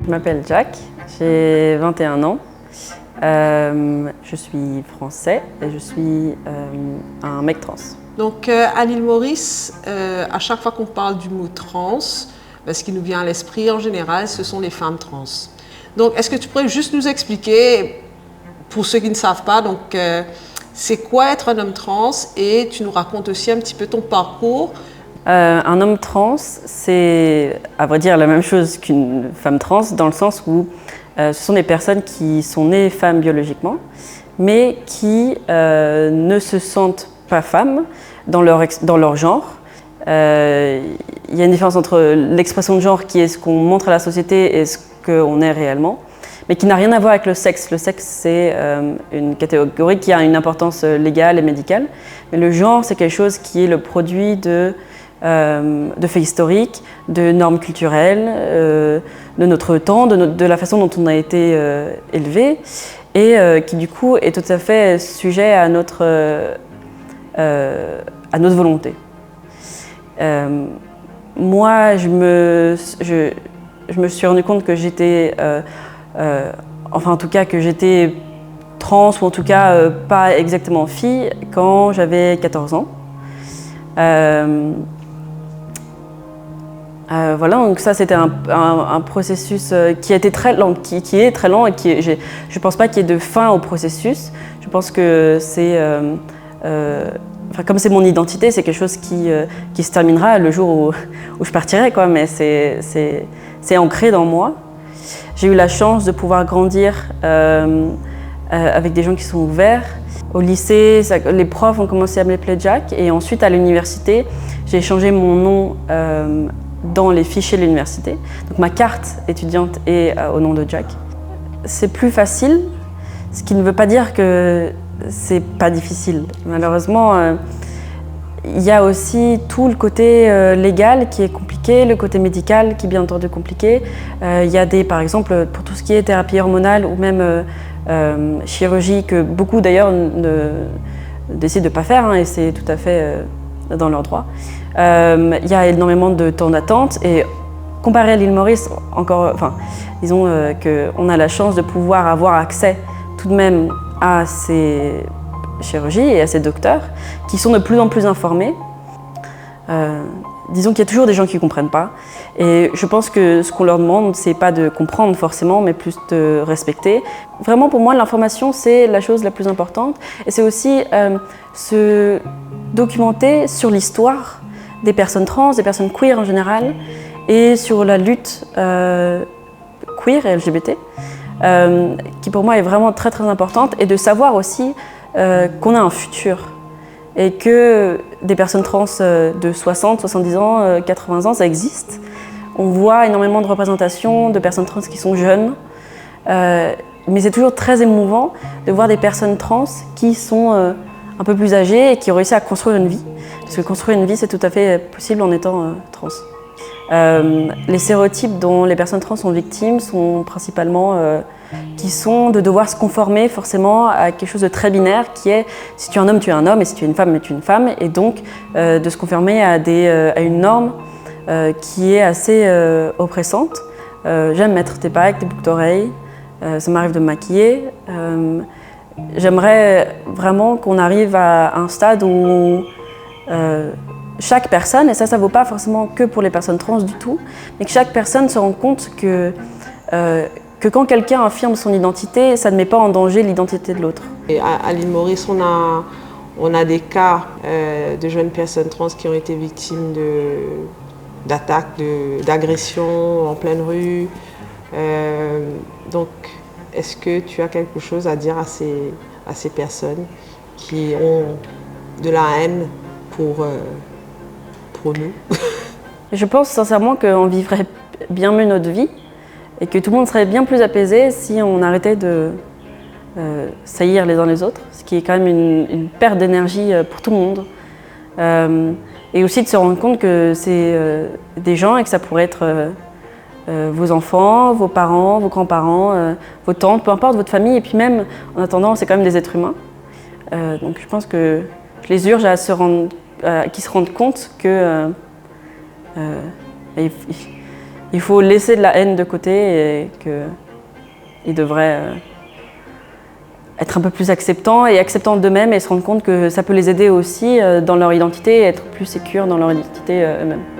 Je m'appelle Jack, j'ai 21 ans. Je suis français et je suis un mec trans. Donc à l'île Maurice, à chaque fois qu'on parle du mot trans, ce qui nous vient à l'esprit en général, ce sont les femmes trans. Donc est-ce que tu pourrais juste nous expliquer, pour ceux qui ne savent pas, donc c'est quoi être un homme trans, et tu nous racontes aussi un petit peu ton parcours. Un homme trans, c'est à vrai dire la même chose qu'une femme trans, dans le sens où ce sont des personnes qui sont nées femmes biologiquement, mais qui ne se sentent pas femmes dans leur genre. Il y a une différence entre l'expression de genre, qui est ce qu'on montre à la société, et ce qu'on est réellement, mais qui n'a rien à voir avec le sexe. Le sexe, c'est une catégorie qui a une importance légale et médicale, mais le genre, c'est quelque chose qui est le produit de faits historiques, de normes culturelles, de notre temps, de la façon dont on a été élevé, et qui du coup est tout à fait sujet à notre volonté. Moi, je me suis rendu compte que j'étais, enfin en tout cas que j'étais trans, ou en tout cas pas exactement fille, quand j'avais 14 ans. Voilà, donc ça c'était un processus qui a été très lent, qui est très lent, et je ne pense pas qu'il y ait de fin au processus. Je pense que c'est, enfin, comme c'est mon identité, c'est quelque chose qui se terminera le jour où je partirai, quoi, mais c'est ancré dans moi. J'ai eu la chance de pouvoir grandir avec des gens qui sont ouverts. Au lycée, les profs ont commencé à m'appeler Jack, et ensuite à l'université, j'ai changé mon nom dans les fichiers de l'université. Donc ma carte étudiante est au nom de Jack. C'est plus facile, ce qui ne veut pas dire que c'est pas difficile. Malheureusement, il y a aussi tout le côté légal qui est compliqué, le côté médical qui est bien entendu compliqué. Il y a par exemple, pour tout ce qui est thérapie hormonale ou même chirurgie, que beaucoup d'ailleurs décident de ne pas faire, hein, et c'est tout à fait dans leur droit. Il y a énormément de temps d'attente, et comparé à l'île Maurice, disons qu'on a la chance de pouvoir avoir accès tout de même à ces chirurgies et à ces docteurs qui sont de plus en plus informés. Disons qu'il y a toujours des gens qui ne comprennent pas, et je pense que ce qu'on leur demande, c'est pas de comprendre forcément, mais plus de respecter. Vraiment, pour moi, l'information, c'est la chose la plus importante, et c'est aussi se documenter sur l'histoire des personnes trans, des personnes queer en général, et sur la lutte queer et LGBT, qui pour moi est vraiment très très importante, et de savoir aussi qu'on a un futur, et que des personnes trans de 60, 70 ans, 80 ans, ça existe. On voit énormément de représentations de personnes trans qui sont jeunes, mais c'est toujours très émouvant de voir des personnes trans qui sont un peu plus âgées et qui ont réussi à construire une vie. Parce que construire une vie, c'est tout à fait possible en étant trans. Les stéréotypes dont les personnes trans sont victimes sont principalement qui sont de devoir se conformer forcément à quelque chose de très binaire, qui est si tu es un homme, tu es un homme, et si tu es une femme, tu es une femme, et donc de se conformer à une norme qui est assez oppressante. J'aime mettre des bagues, des boucles d'oreilles, ça m'arrive de me maquiller. J'aimerais vraiment qu'on arrive à un stade où chaque personne, et ça vaut pas forcément que pour les personnes trans du tout, mais que chaque personne se rende compte que quand quelqu'un affirme son identité, ça ne met pas en danger l'identité de l'autre. À l'île Maurice, on a des cas de jeunes personnes trans qui ont été victimes d'attaques, d'agressions en pleine rue. Donc, est-ce que tu as quelque chose à dire à ces personnes qui ont de la haine pour nous? Je pense sincèrement qu'on vivrait bien mieux notre vie, et que tout le monde serait bien plus apaisé si on arrêtait de saillir les uns les autres, ce qui est quand même une perte d'énergie pour tout le monde. Et aussi de se rendre compte que c'est des gens, et que ça pourrait être vos enfants, vos parents, vos grands-parents, vos tantes, peu importe, votre famille, et puis même, en attendant, c'est quand même des êtres humains. Donc je pense que je les urge à qu'ils se rendent compte que il faut laisser de la haine de côté et qu'ils devraient être un peu plus acceptants et acceptants d'eux-mêmes et se rendre compte que ça peut les aider aussi dans leur identité et être plus sécures dans leur identité eux-mêmes.